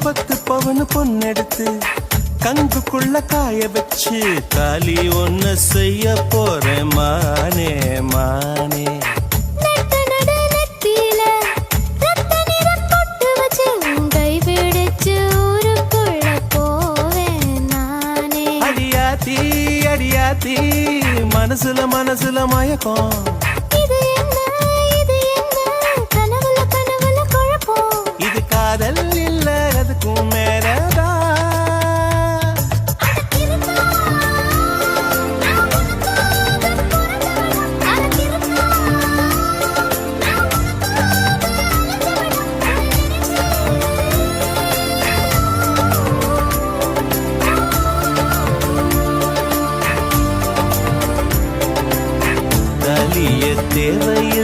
10 பவனு பொண்ணெடுத்து கங்குக்குள்ள காய வச்சு தாலி ஒன்னு செய்ய போறேன் மானே மானே. அடியாத்தி அடியாத்தி மனசுல மனசுல மயக்கம். இது காதல் இல்ல அதுக்கும் மேலதான். தாலிய தேவைய